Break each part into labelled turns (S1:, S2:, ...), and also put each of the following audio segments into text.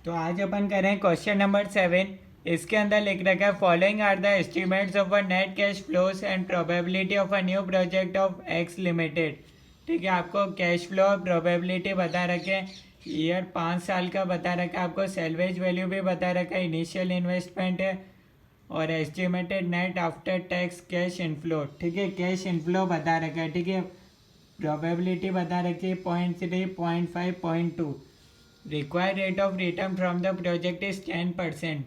S1: तो आज अपन करें क्वेश्चन नंबर 7। इसके अंदर लिख रखा है following are the estimates of a net cash flows and probability of a new project of X limited. ठीक है, आपको कैश फ्लो और प्रोबेबिलिटी बता रखे, ईयर 5 साल का बता रखा है, आपको सेल्वेज वैल्यू भी बता रखा है, इनिशियल इन्वेस्टमेंट है और estimated net after tax cash inflow. ठीक है, कैश इनफ्लो बता रखा है। ठीक है, प्रोबेबिलिटी बता रखी है 0.3, 0.5, 0.2। Required rate of return from the project is 10%।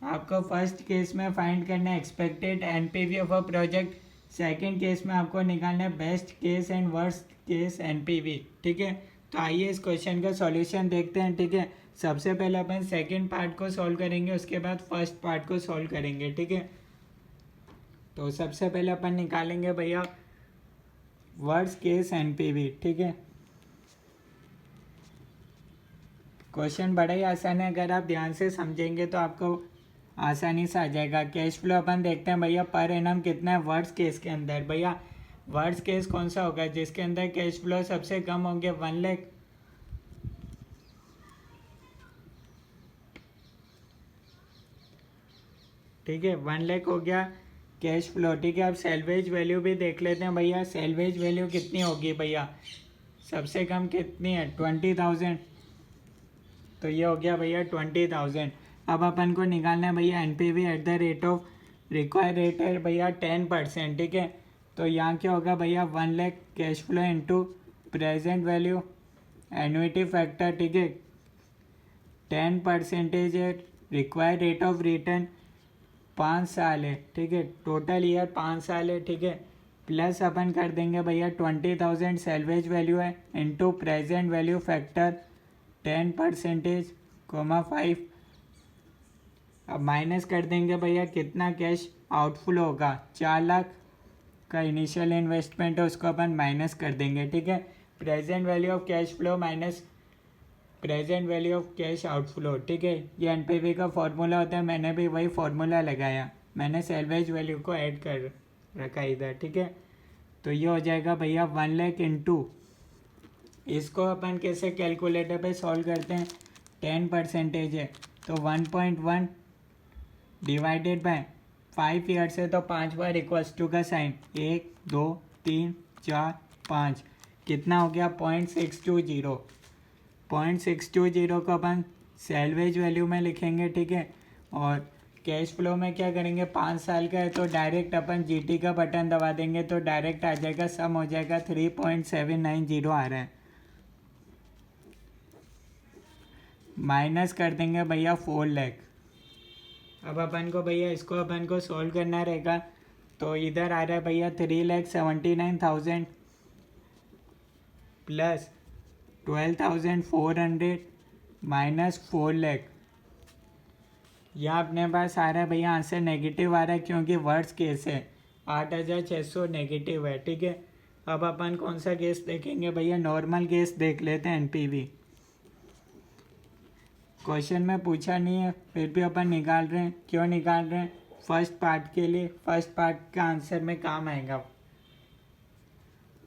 S1: आपको फर्स्ट केस में फाइंड करना है expected NPV of a project. Second case में आपको निकालना है best case and worst case NPV. ठीक है, तो आइए इस क्वेश्चन का सॉल्यूशन देखते हैं। ठीक है, सबसे पहले अपन सेकंड पार्ट को सॉल्व करेंगे, उसके बाद फर्स्ट पार्ट को सॉल्व करेंगे। ठीक है, तो सबसे पहले अपन निकालेंगे भैया वर्स्ट केस एनपीवी। ठीक है, क्वेश्चन बड़ा ही आसान है, अगर आप ध्यान से समझेंगे तो आपको आसानी से आ जाएगा। कैश फ्लो अपन देखते हैं भैया पर एनम कितना है वर्स्ट केस के अंदर। भैया वर्स्ट केस कौन सा होगा जिसके अंदर कैश फ्लो सबसे कम होंगे? 1 लाख। ठीक है, 1 लाख हो गया कैश फ्लो। ठीक है, अब सेल्वेज वैल्यू भी देख लेते हैं भैया। सेल्वेज वैल्यू कितनी होगी भैया? सबसे कम कितनी है? 20,000। तो ये हो गया भैया 20,000। अब अपन को निकालना है भैया NPV at the rate of require rate है भैया 10%। ठीक है, तो यहाँ क्या होगा भैया 1 lakh cash flow into present value annuity factor. ठीक है, 10% है, रिक्वायर रेट ऑफ रिटर्न 5 साल है। ठीक है, टोटल ईयर 5 साल है। ठीक है, प्लस अपन कर देंगे भैया 20,000 सेल्वेज वैल्यू है इंटू प्रेजेंट वैल्यू फैक्टर 10%, 5। अब माइनस कर देंगे भैया कितना कैश आउटफ्लो होगा? 4 लाख का इनिशियल इन्वेस्टमेंट है, उसको अपन माइनस कर देंगे। ठीक है, present value of cash flow minus present value of cash outflow. ठीक है, ये एनपीवी का फॉर्मूला होता है, मैंने भी वही फॉर्मूला लगाया, मैंने सेल्वेज वैल्यू को ऐड कर रखा इधर। ठीक है, तो ये हो जाएगा भैया 1 लाख इंटू, इसको अपन कैसे कैलकुलेटर पे सॉल्व करते हैं? 10% है तो 1.1 डिवाइडेड बाय 5 ईयर्स है तो 5 बार इक्वल्स टू का साइन 1 2 3 4 5, कितना हो गया? 0.620। 0.620 को अपन सेल्वेज वैल्यू में लिखेंगे। ठीक है, और कैश फ्लो में क्या करेंगे? 5 साल का है तो डायरेक्ट अपन जीटी का बटन दबा देंगे तो डायरेक्ट आ जाएगा, सम हो जाएगा 3.790 आ रहा है। माइनस कर देंगे भैया 4 लाख। अब अपन को भैया इसको अपन को सॉल्व करना रहेगा, तो इधर आ रहा है भैया 3,79,000 प्लस 12,400 माइनस 4 लाख। यहाँ अपने पास आ रहा है भैया आंसर नेगेटिव आ रहा है क्योंकि वर्स्ट केस है, 8,600 नेगेटिव है। ठीक है, अब अपन कौन सा केस देखेंगे भैया? नॉर्मल केस देख लेते हैं एनपीवी। क्वेश्चन में पूछा नहीं है फिर भी अपन निकाल रहे हैं। क्यों निकाल रहे हैं? फर्स्ट पार्ट के लिए, फर्स्ट पार्ट का आंसर में काम आएगा।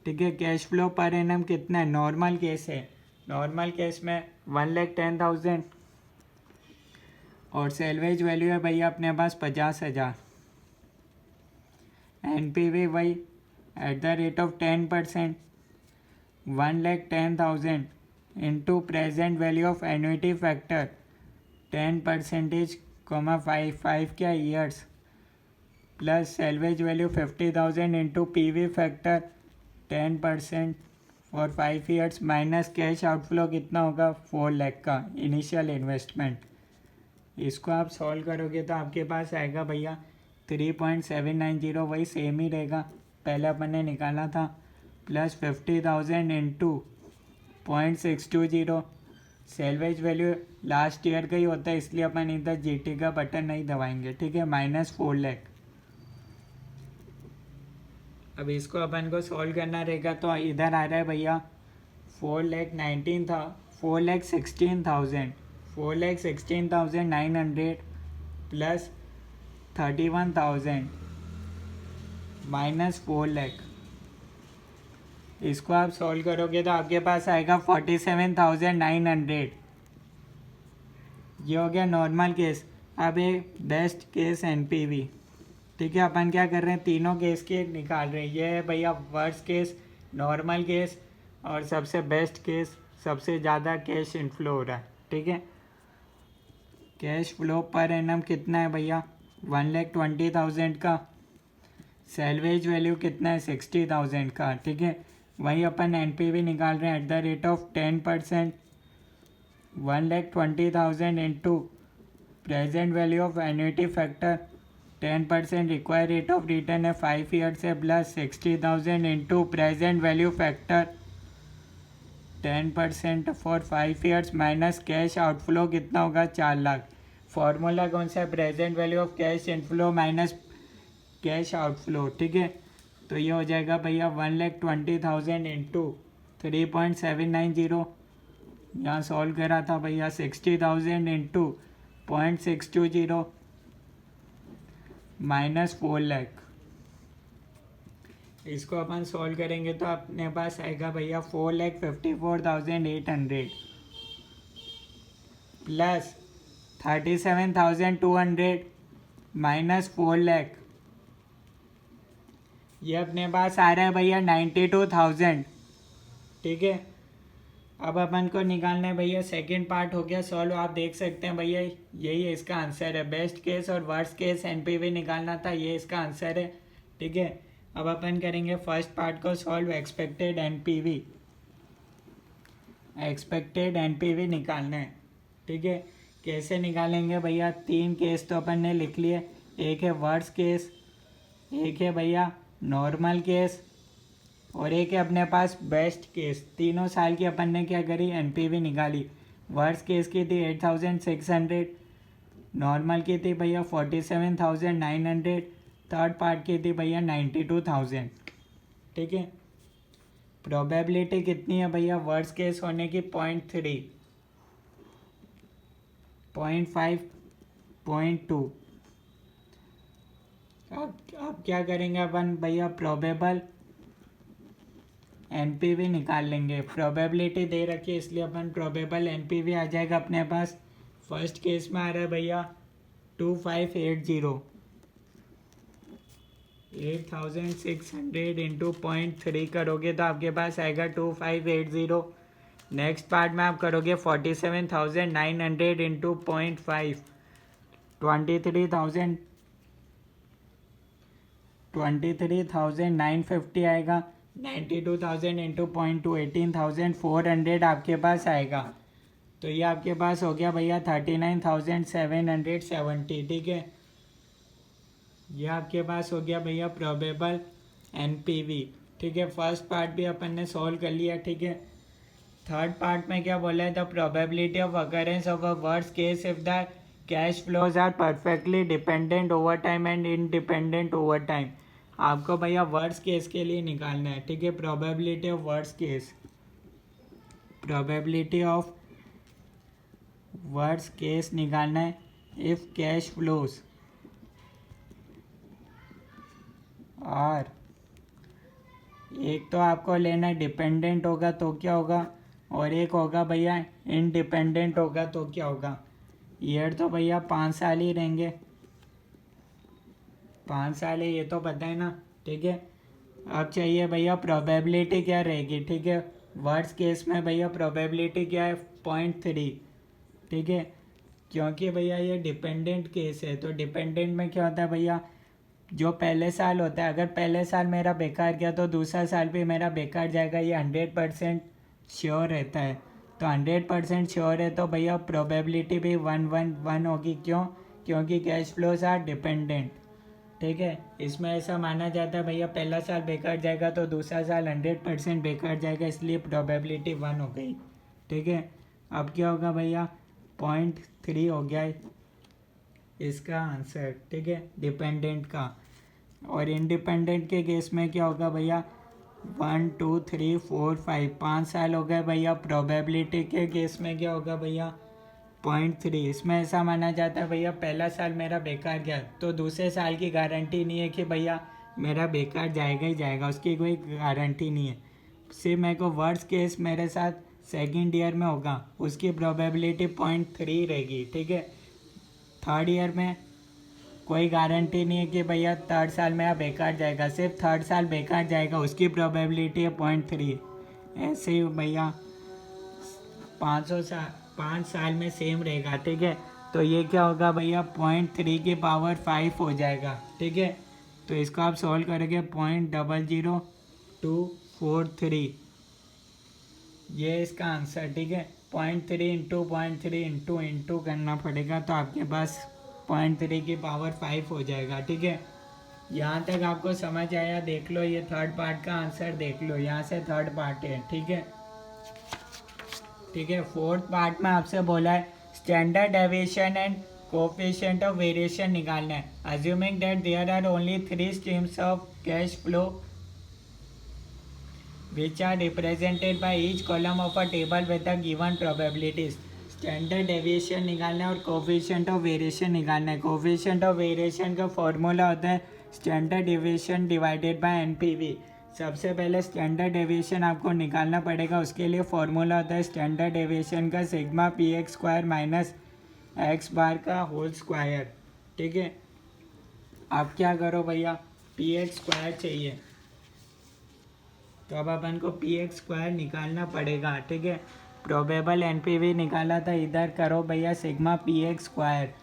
S1: ठीक है, कैश फ्लो पर एनम कितना है? नॉर्मल केस है, नॉर्मल केस में 1,10,000 और सेल्वेज वैल्यू है भैया अपने पास 50,000। एनपीवी वही at the rate of 10%, 1,10,000 into present value of annuity factor 10%, 5 क्या years, plus salvage value 50,000 into PV factor 10% for 5 years minus cash outflow कितना होगा? 4 लाख का इनिशियल इन्वेस्टमेंट। इसको आप सॉल्व करोगे तो आपके पास आएगा भैया 3.790, वही सेम ही रहेगा पहले अपन ने निकाला था, plus 50,000 into 0.620। Salvage value last year का ही होता है इसलिए अपन इधर जीटी का बटन नहीं दबाएंगे। ठीक है, माइनस 4 लाख। अब इसको अपन को सॉल्व करना रहेगा तो इधर आ रहा है भैया 4,19,000 था, 4,16,000, 4,16,900 प्लस 31,000 माइनस 4 लाख। इसको आप सॉल्व करोगे तो आपके पास आएगा 47,900 ये हो गया नॉर्मल केस। अब एक बेस्ट केस एनपीवी, ठीक है। अपन क्या कर रहे हैं, तीनों केस के निकाल रहे हैं। ये है भैया वर्स्ट केस, नॉर्मल केस और सबसे बेस्ट केस, सबसे ज़्यादा कैश इनफ्लो हो रहा है, ठीक है। कैश फ्लो पर एनम कितना है भैया, 1,20,000 का। सैलवेज वैल्यू कितना है, 60,000 का, ठीक है। वही अपन एनपीवी निकाल रहे हैं at the rate of 10%, 1,20,000 into present value of annuity factor 10%, require rate of return है 5 ईयर्स है, plus 60,000 into present value factor 10% for 5 years, minus cash outflow कितना होगा, 4 लाख। फॉर्मूला कौन सा है, present value of cash inflow minus cash outflow, ठीक है। तो ये हो जाएगा भैया 1,20,000 इंटू 3.790, यहाँ सॉल्व करा था भैया, 60,000 इंटू 0.620 माइनस 4 लाख। इसको अपन सॉल्व करेंगे तो अपने पास आएगा भैया 4,54,800 प्लस 37,200 माइनस 4 लाख। ये अपने पास आ रहा है भैया 92,000, ठीक है। अब अपन को निकालना है भैया, सेकंड पार्ट हो गया सॉल्व। आप देख सकते हैं भैया यही इसका आंसर है, बेस्ट केस और वर्स्ट केस एनपीवी निकालना था, ये इसका आंसर है, ठीक है। अब अपन करेंगे फर्स्ट पार्ट को solve, expected NPV. Expected NPV निकालना है, ठीक है। कैसे निकालेंगे भैया, 3 केस तो अपन ने लिख लिए, एक है वर्स्ट केस, एक है भैया नॉर्मल केस और एक है अपने पास बेस्ट केस। तीनों साल की अपन ने क्या करी, एनपीवी निकाली। वर्स्ट केस की थी 8,600, नॉर्मल की थी भैया 47,900, थर्ड पार्ट की थी भैया 92,000, ठीक है। प्रोबेबिलिटी कितनी है भैया वर्स्ट केस होने की, 0.3, 0.5, 0.2। अब क्या करेंगे अपन भैया, प्रोबेबल एनपीवी निकाल लेंगे। प्रोबेबिलिटी दे रखी है इसलिए अपन प्रोबेबल एनपीवी आ जाएगा अपने पास। फर्स्ट केस में आ रहा है भैया 2,580, 8,600 इंटू 0.3 करोगे तो आपके पास आएगा 2,580। नेक्स्ट पार्ट में आप करोगे 47,900 इंटू 0.5, 23,950 आएगा। 92,000 इंटू 0.2, 18,400 आपके पास आएगा। तो ये आपके पास हो गया भैया 39,770, ठीक है। ये आपके पास हो गया भैया प्रोबेबल एनपीवी, ठीक है। फर्स्ट पार्ट भी अपन ने सॉल्व कर लिया, ठीक है। थर्ड पार्ट में क्या बोला है, the probability of occurrence of a worst case if the cash flows are perfectly dependent over time and independent over time. आपको भैया वर्स्ट केस के लिए निकालना है, ठीक है। Probability of worst case, probability of worst case निकालना है। इफ कैश फ्लोज और एक तो आपको लेना है डिपेंडेंट होगा तो क्या होगा, और एक होगा भैया इनडिपेंडेंट होगा तो क्या होगा। ईयर तो भैया 5 साल ही रहेंगे, 5 साल है ये तो पता है ना, ठीक है। अब चाहिए भैया प्रोबेबिलिटी क्या रहेगी, ठीक है। वर्स्ट केस में भैया प्रोबेबिलिटी क्या है, 0.3, ठीक है। क्योंकि भैया ये डिपेंडेंट केस है तो डिपेंडेंट में क्या होता है भैया, जो पहले साल होता है, अगर पहले साल मेरा बेकार गया तो दूसरा साल भी मेरा बेकार जाएगा, ये 100% श्योर रहता है। तो 100% श्योर है तो भैया प्रोबेबिलिटी भी 111 होगी। क्यों, क्योंकि कैश फ्लोज आर डिपेंडेंट, ठीक है। इसमें ऐसा माना जाता है भैया पहला साल बेकार जाएगा तो दूसरा साल 100% बेकार जाएगा, इसलिए प्रोबेबिलिटी 1 हो गई, ठीक है। अब क्या होगा भैया, 0.3 हो गया इसका आंसर, ठीक है, डिपेंडेंट का। और इंडिपेंडेंट के केस में क्या होगा भैया, 1 2 3 4 5, 5 साल हो गए भैया। प्रोबेबिलिटी के केस में क्या होगा भैया, 0.3। इसमें ऐसा माना जाता है भैया पहला साल मेरा बेकार गया तो दूसरे साल की गारंटी नहीं है कि भैया मेरा बेकार जाएगा ही जाएगा, उसकी कोई गारंटी नहीं है। सिर्फ मेरे को वर्स्ट केस मेरे साथ सेकेंड ईयर में होगा उसकी प्रोबेबिलिटी 0.3 रहेगी, ठीक है। थर्ड ईयर में कोई गारंटी नहीं है कि भैया थर्ड साल में आप बेकार जाएगा, सिर्फ थर्ड साल बेकार जाएगा उसकी प्रोबेबिलिटी है 0.3। ऐसे ही भैया 5 साल में सेम रहेगा, ठीक है। तो ये क्या होगा भैया 0.3 की पावर 5 हो जाएगा, ठीक है। तो इसको आप सॉल्व करोगे 0.00243, ये इसका आंसर, ठीक है। 0.3 इंटू 0.3 इंटू करना पड़ेगा तो आपके पास 0.3 की पावर 5 हो जाएगा, ठीक है। यहाँ तक आपको समझ आया? देख लो ये थर्ड पार्ट का आंसर देख लो, यहाँ से थर्ड पार्ट है, ठीक है। ठीक है, फोर्थ पार्ट में आपसे बोला है standard deviation and coefficient of variation निकालना है। Assuming that there are only 3 streams of cash flow which are represented by each column of a table with the given probabilities। Standard deviation निकालना है और coefficient of variation निकालना है। Coefficient of variation का formula होता है standard deviation divided by NPV. सबसे पहले स्टैंडर्ड डेविएशन आपको निकालना पड़ेगा, उसके लिए फॉर्मूला होता है स्टैंडर्ड डेविएशन का sigma p x square minus x bar का होल स्क्वायर, ठीक है। आप क्या करो भैया, पी एक्स स्क्वायर चाहिए तो अब अपन को पी एक्स स्क्वायर निकालना पड़ेगा, ठीक है। प्रोबेबल एनपीवी निकाला था, इधर करो भैया सिग्मा पी एक्स स्क्वायर,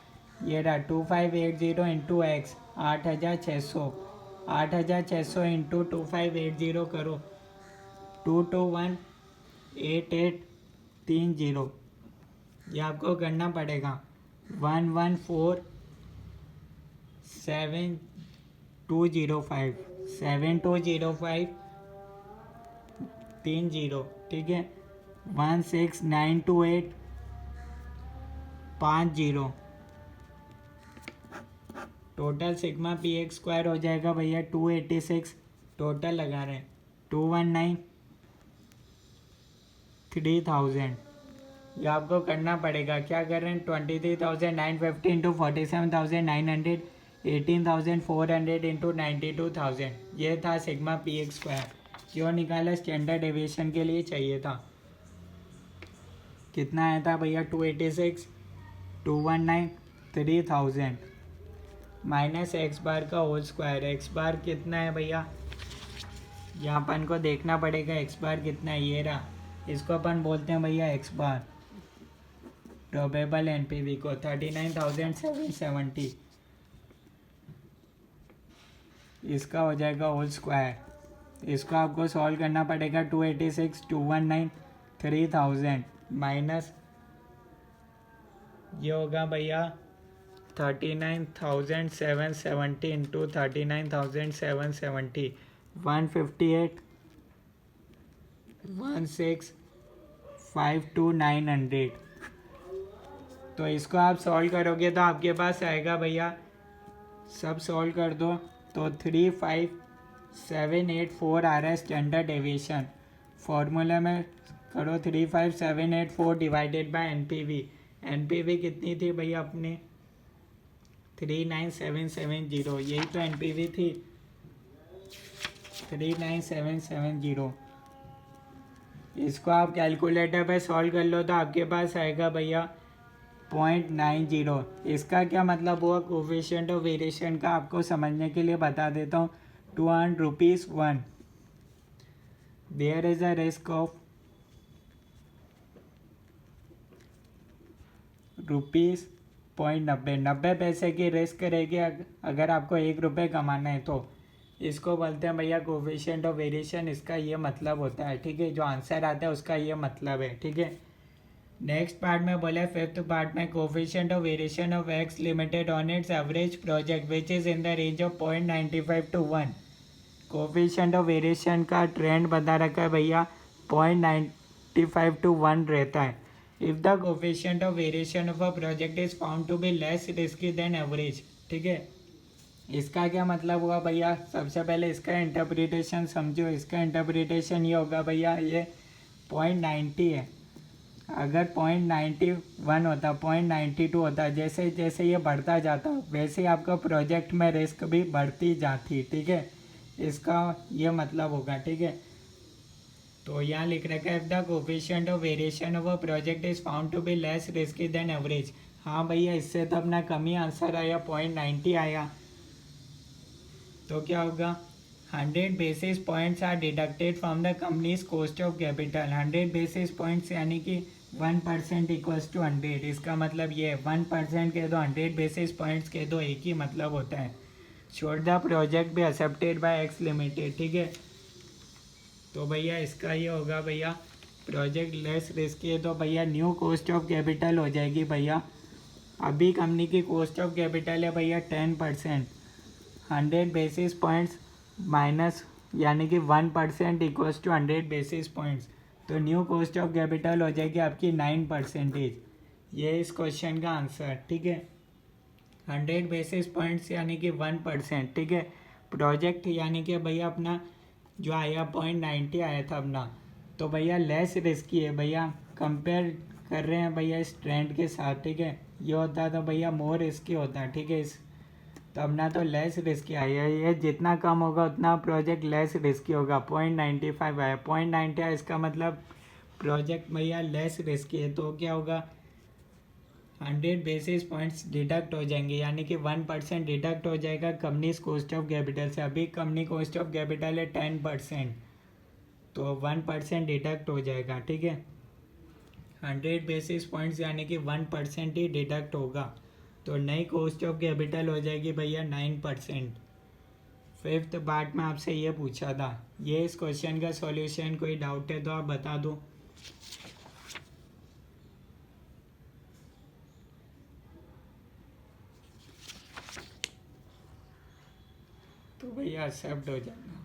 S1: ये रहा 2580 इंटू एक्स 8600 इंटू 2580 करो 2218830, ये आपको करना पड़ेगा 7205 30, ठीक है। 1692850, total sigma p x square हो जाएगा भैया 286, टोटल लगा रहे हैं 2193000। ये आपको करना पड़ेगा, क्या कर रहे हैं 23,950 इंटू 47,900 18,400 इंटू 92,000, ये था सिग्मा पी एक्स स्क्वायर। क्यों निकाला? स्टैंडर्ड डेविएशन के लिए चाहिए था। कितना आया था भैया 286, 219 3000 माइनस एक्स बार का होल स्क्वायर। एक्स बार कितना है भैया, यहाँ अपन को देखना पड़ेगा एक्स बार कितना है, ये रहा, इसको अपन बोलते हैं भैया एक्स बार। प्रोबेबल एनपीवी को 39,770, इसका हो जाएगा होल स्क्वायर। इसको आपको सॉल्व करना पड़ेगा 286, 219 3000 माइनस ये होगा भैया 39,770 इंटू 39,770 158 1652900। तो इसको आप सॉल्व करोगे तो आपके पास आएगा भैया, सब सॉल्व कर दो तो 35784 आ रहा है स्टैंडर्ड डेविएशन। फॉर्मूला में करो 35784 डिवाइडेड बाय एनपीवी। एनपीवी कितनी थी भैया अपनी 39770, यही तो एनपीवी थी 39770। इसको आप कैलकुलेटर पे सॉल्व कर लो तो आपके पास आएगा भैया 0.90। इसका क्या मतलब हुआ कोएफिशिएंट ऑफ वेरिएशन का, आपको समझने के लिए बता देता हूँ। 200 rupees 1, there is a risk of rupees 0.90 पैसे की रिस्क रहेगी अगर आपको 1 रुपये कमाना है तो। इसको बोलते हैं भैया कोएफिशिएंट ऑफ वेरिएशन, इसका ये मतलब होता है, ठीक है। जो आंसर आता है उसका ये मतलब है, ठीक है। नेक्स्ट पार्ट में बोले फिफ्थ पार्ट में coefficient of variation of X limited on its average project which is in the range of 0.95 to 1। Coefficient of variation का ट्रेंड बता रखा है भैया 0.95 to 1 रहता है। If the coefficient of variation of a project is found to be less risky than average, ठीक है। इसका क्या मतलब हुआ भैया, सबसे पहले इसका इंटरप्रिटेशन समझो। इसका इंटरप्रिटेशन ये होगा भैया, ये 0.90 है, अगर 0.91 होता 0.92 होता, जैसे जैसे ये बढ़ता जाता वैसे ही आपका प्रोजेक्ट में रिस्क भी बढ़ती जाती, ठीक है। इसका ये मतलब होगा, ठीक है। तो यहाँ लिख रखा है if the coefficient of variation of a project is found to be less risky than average. हाँ भैया, इससे तो अपना कम ही आंसर आया, 0.90 आया। तो क्या होगा, 100 basis points are deducted from the company's cost of capital. 100 basis points यानी कि 1% इक्वल्स टू 100। इसका मतलब ये 1% कह दो, 100 बेसिस पॉइंट्स कह दो, एक ही मतलब होता है। शोड द प्रोजेक्ट भी एक्सेप्टेड बाय एक्स लिमिटेड, ठीक है। तो भैया इसका ये होगा भैया, प्रोजेक्ट लेस रिस्की है तो भैया न्यू कॉस्ट ऑफ कैपिटल हो जाएगी भैया। अभी कंपनी की कॉस्ट ऑफ कैपिटल है भैया 10%। 100 बेसिस पॉइंट्स माइनस यानी कि 1% इक्वल्स टू 100 बेसिस पॉइंट्स। तो न्यू कॉस्ट ऑफ कैपिटल हो जाएगी आपकी 9%। ये इस क्वेश्चन का आंसर, ठीक है। 100 बेसिस पॉइंट्स यानी कि 1%, ठीक है। प्रोजेक्ट यानी कि भैया अपना जो आया 0.90 आया था अपना, तो भैया लेस रिस्की है भैया। कंपेयर कर रहे हैं भैया इस ट्रेंड के साथ, ठीक है। ये होता है तो भैया मोर रिस्की होता है, ठीक है। इस तो अपना तो लेस रिस्की आया, ये जितना कम होगा उतना प्रोजेक्ट लेस रिस्की होगा। 0.95 आया, 0.90 आया, इसका मतलब प्रोजेक्ट भैया लेस रिस्की है। तो क्या होगा, 100 बेसिस पॉइंट्स डिडक्ट हो जाएंगे, यानी कि 1% डिडक्ट हो जाएगा कंपनी कॉस्ट ऑफ कैपिटल से। अभी कंपनी कॉस्ट ऑफ कैपिटल है 10%, तो 1% डिडक्ट हो जाएगा, ठीक है। 100 बेसिस पॉइंट्स यानी कि 1% ही डिडक्ट होगा, तो नई कॉस्ट ऑफ कैपिटल हो जाएगी भैया 9%। फिफ्थ पार्ट में आपसे ये पूछा था, ये इस क्वेश्चन का सॉल्यूशन, कोई डाउट है तो आप बता दो। तो भैया एक्सेप्ट हो जाएगा।